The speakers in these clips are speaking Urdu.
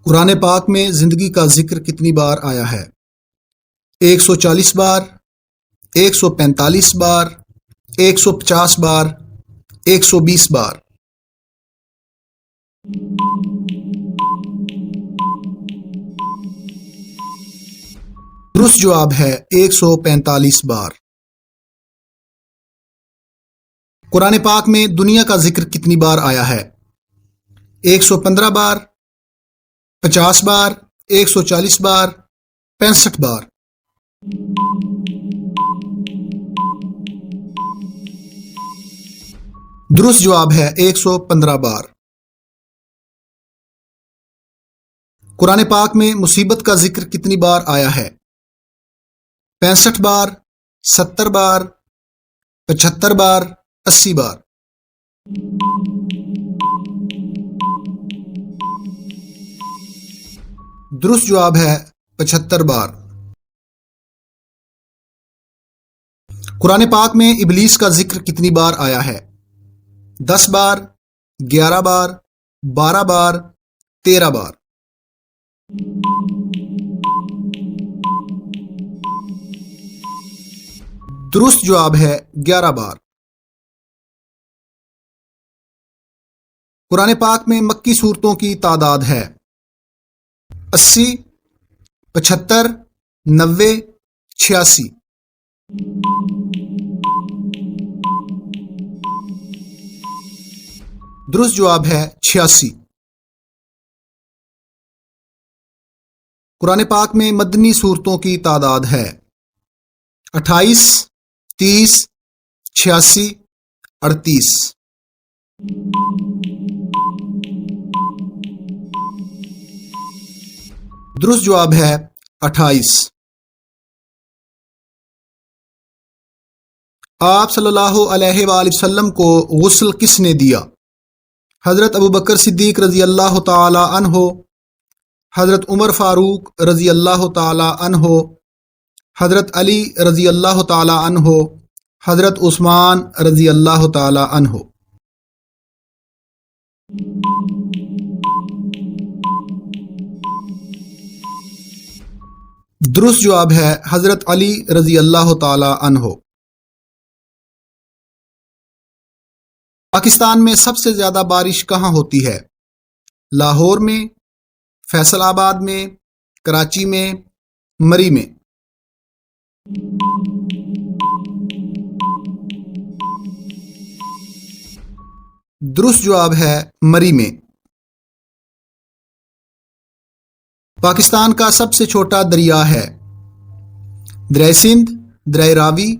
قرآن پاک میں زندگی کا ذکر کتنی بار آیا ہے؟ 140 بار، 145 بار، 150 بار، 120 بار۔ درست جواب ہے 145 بار۔ قرآن پاک میں دنیا کا ذکر کتنی بار آیا ہے؟ 115 بار، 50 بار، 140 بار، 65 بار۔ درست جواب ہے 115 بار۔ قرآن پاک میں مصیبت کا ذکر کتنی بار آیا ہے؟ 65 بار، 70 بار، 75 بار، 80 بار۔ درست جواب ہے 75 بار۔ قرآن پاک میں ابلیس کا ذکر کتنی بار آیا ہے؟ 10 بار، 11 بار، 12 بار، 13 بار۔ درست جواب ہے 11 بار۔ قرآن پاک میں مکی سورتوں کی تعداد ہے 80، 75، 90، 86۔ درست جواب ہے 86۔ قرآن پاک میں مدنی سورتوں کی تعداد ہے 28، 30، 86، 38۔ درست جواب ہے 28۔ آپ صلی اللہ علیہ وآلہ وسلم کو غسل کس نے دیا؟ حضرت ابوبکر صدیق رضی اللہ تعالی عنہ، حضرت عمر فاروق رضی اللہ تعالی عنہ، حضرت علی رضی اللہ تعالی عنہ، حضرت عثمان رضی اللہ تعالی عنہ۔ درست جواب ہے حضرت علی رضی اللہ تعالی عنہ۔ پاکستان میں سب سے زیادہ بارش کہاں ہوتی ہے؟ لاہور میں، فیصل آباد میں، کراچی میں، مری میں۔ درست جواب ہے مری میں۔ پاکستان کا سب سے چھوٹا دریا ہے؟ دریائے سندھ، دریائے راوی،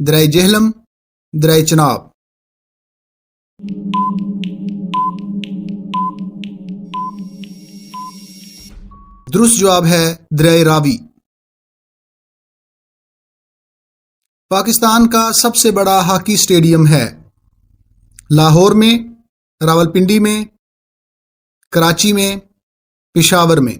دریائے جہلم، دریائے چناب۔ درست جواب ہے دریائے راوی۔ پاکستان کا سب سے بڑا ہاکی اسٹیڈیم ہے؟ لاہور میں، راولپنڈی میں، کراچی میں، پشاور میں۔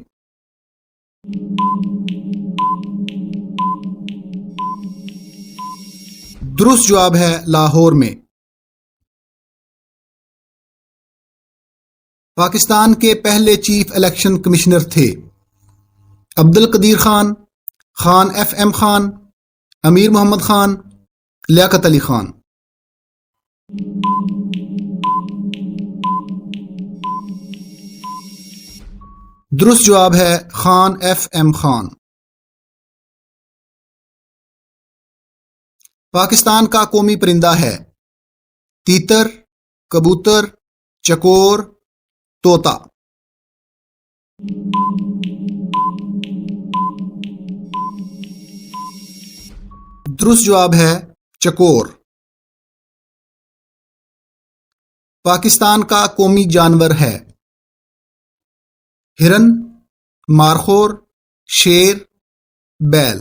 درست جواب ہے لاہور میں۔ پاکستان کے پہلے چیف الیکشن کمشنر تھے؟ عبد القدیر خان، خان ایف ایم خان، امیر محمد خان، لیاقت علی خان۔ درست جواب ہے خان ایف ایم خان۔ پاکستان کا قومی پرندہ ہے؟ تیتر، کبوتر، چکور، طوطا۔ درست جواب ہے چکور۔ پاکستان کا قومی جانور ہے؟ ہرن، مارخور، شیر، بیل۔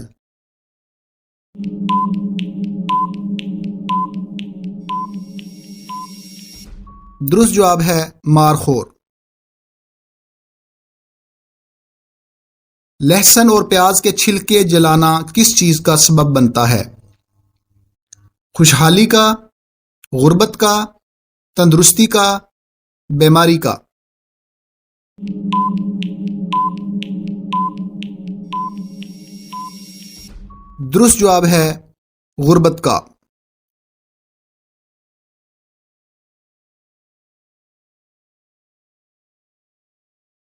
درست جواب ہے مارخور۔ لہسن اور پیاز کے چھلکے جلانا کس چیز کا سبب بنتا ہے؟ خوشحالی کا، غربت کا، تندرستی کا، بیماری کا۔ درست جواب ہے غربت کا۔